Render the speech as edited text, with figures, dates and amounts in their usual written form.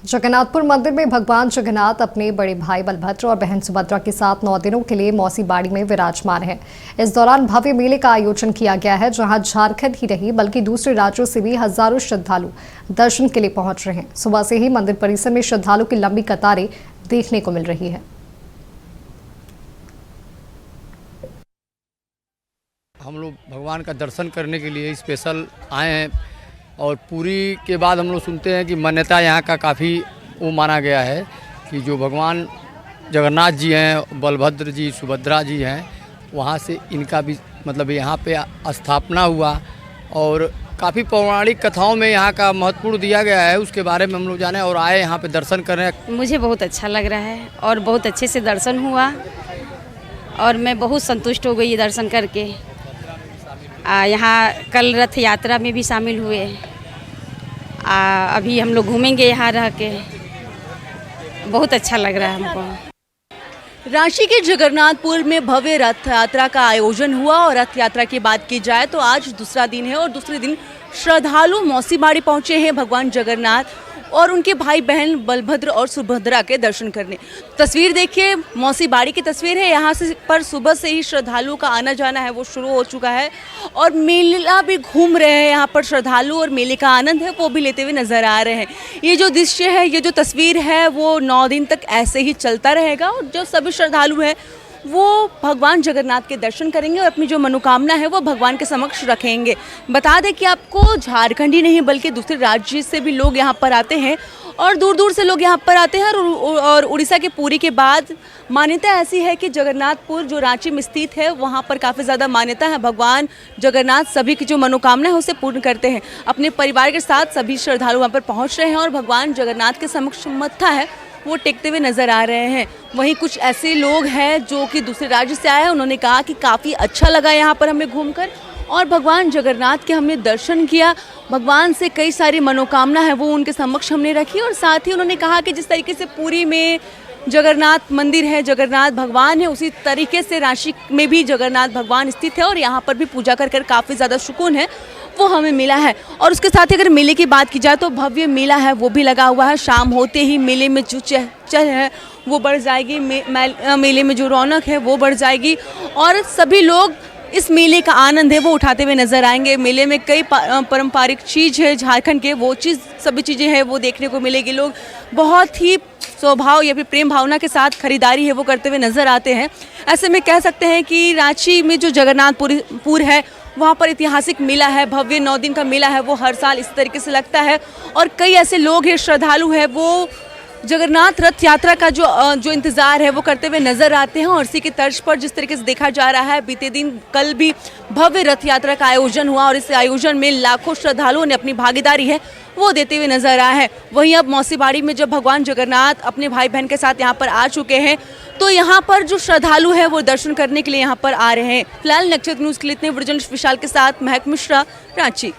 जगन्नाथपुर मंदिर में भगवान जगन्नाथ अपने बड़े भाई बलभद्र और बहन सुभद्रा के साथ 9 दिनों के लिए मौसी बाड़ी में विराजमान हैं। इस दौरान भव्य मेले का आयोजन किया गया है, जहां झारखंड ही नहीं बल्कि दूसरे राज्यों से भी हजारों श्रद्धालु दर्शन के लिए पहुंच रहे हैं। सुबह से ही मंदिर परिसर में श्रद्धालुओं की लंबी कतारें देखने को मिल रही है। हम लोग भगवान का दर्शन करने के लिए स्पेशल आए हैं और पूरी के बाद हम लोग सुनते हैं कि मान्यता यहाँ का काफ़ी वो माना गया है कि जो भगवान जगन्नाथ जी हैं, बलभद्र जी, सुभद्रा जी हैं, वहाँ से इनका भी मतलब यहाँ पे स्थापना हुआ और काफ़ी पौराणिक कथाओं में यहाँ का महत्वपूर्ण दिया गया है। उसके बारे में हम लोग जाने और आए यहाँ पे दर्शन करें। मुझे बहुत अच्छा लग रहा है और बहुत अच्छे से दर्शन हुआ और मैं बहुत संतुष्ट हो गई ये दर्शन करके। यहाँ कल रथ यात्रा में भी शामिल हुए। अभी हम लोग घूमेंगे यहाँ रह के, बहुत अच्छा लग रहा है हमको। रांची के जगन्नाथपुर में भव्य रथ यात्रा का आयोजन हुआ और रथ यात्रा की बात की जाए तो आज दूसरा दिन है और दूसरे दिन श्रद्धालु मौसी बाड़ी पहुंचे हैं भगवान जगन्नाथ और उनके भाई बहन बलभद्र और सुभद्रा के दर्शन करने। तस्वीर देखिए, मौसी बाड़ी की तस्वीर है। यहाँ से पर सुबह से ही श्रद्धालुओं का आना जाना है वो शुरू हो चुका है और मेला भी घूम रहे हैं यहाँ पर श्रद्धालु और मेले का आनंद है वो भी लेते हुए नजर आ रहे हैं। ये जो दृश्य है, ये जो तस्वीर है वो 9 दिन तक ऐसे ही चलता रहेगा और जो सभी श्रद्धालु हैं वो भगवान जगन्नाथ के दर्शन करेंगे और अपनी जो मनोकामना है वो भगवान के समक्ष रखेंगे। बता दें कि आपको झारखंड ही नहीं बल्कि दूसरे राज्य से भी लोग यहाँ पर आते हैं और दूर दूर से लोग यहाँ पर आते हैं और उड़ीसा के पुरी के बाद मान्यता ऐसी है कि जगन्नाथपुर जो रांची में स्थित है वहाँ पर काफ़ी ज़्यादा मान्यता है। भगवान जगन्नाथ सभी की जो मनोकामना है उसे पूर्ण करते हैं। अपने परिवार के साथ सभी श्रद्धालु वहाँ पर पहुँच रहे हैं और भगवान जगन्नाथ के समक्ष मत्था है वो टेकते हुए नजर आ रहे हैं। वहीं कुछ ऐसे लोग हैं जो कि दूसरे राज्य से आए हैं, उन्होंने कहा कि काफ़ी अच्छा लगा यहाँ पर हमें घूमकर और भगवान जगन्नाथ के हमने दर्शन किया। भगवान से कई सारी मनोकामना है वो उनके समक्ष हमने रखी और साथ ही उन्होंने कहा कि जिस तरीके से पुरी में जगन्नाथ मंदिर है, जगन्नाथ भगवान है, उसी तरीके से रांची में भी जगन्नाथ भगवान स्थित है और यहाँ पर भी पूजा कर काफ़ी ज़्यादा सुकून है वो हमें मिला है। और उसके साथ ही अगर मेले की बात की जाए तो भव्य मेला है वो भी लगा हुआ है। शाम होते ही मेले में जो चहल है वो बढ़ जाएगी, मेले में जो रौनक है वो बढ़ जाएगी और सभी लोग इस मेले का आनंद है वो उठाते हुए नजर आएंगे। मेले में कई पारंपरिक चीज़ है झारखंड के, वो सभी चीज़ें हैं वो देखने को मिलेगी। लोग बहुत ही स्वभाव या फिर प्रेम भावना के साथ खरीदारी है वो करते हुए नजर आते हैं। ऐसे में कह सकते हैं कि रांची में जो जगन्नाथपुर है वहाँ पर ऐतिहासिक मेला है, भव्य 9 दिन का मेला है वो हर साल इस तरीके से लगता है और कई ऐसे लोग हैं, श्रद्धालु हैं, वो जगन्नाथ रथ यात्रा का जो इंतज़ार है वो करते हुए नजर आते हैं। और इसी की तर्ज पर जिस तरीके से देखा जा रहा है, बीते दिन कल भी भव्य रथ यात्रा का आयोजन हुआ और इस आयोजन में लाखों श्रद्धालुओं ने अपनी भागीदारी है वो देते हुए नजर आए हैं। वहीं अब मौसी बाड़ी में जब भगवान जगन्नाथ अपने भाई बहन के साथ यहाँ पर आ चुके हैं तो यहाँ पर जो श्रद्धालु है वो दर्शन करने के लिए यहाँ पर आ रहे हैं। फिलहाल नक्षत्र न्यूज़ के लिए इतने। जर्नलिस्ट विशाल के साथ महक मिश्रा, रांची।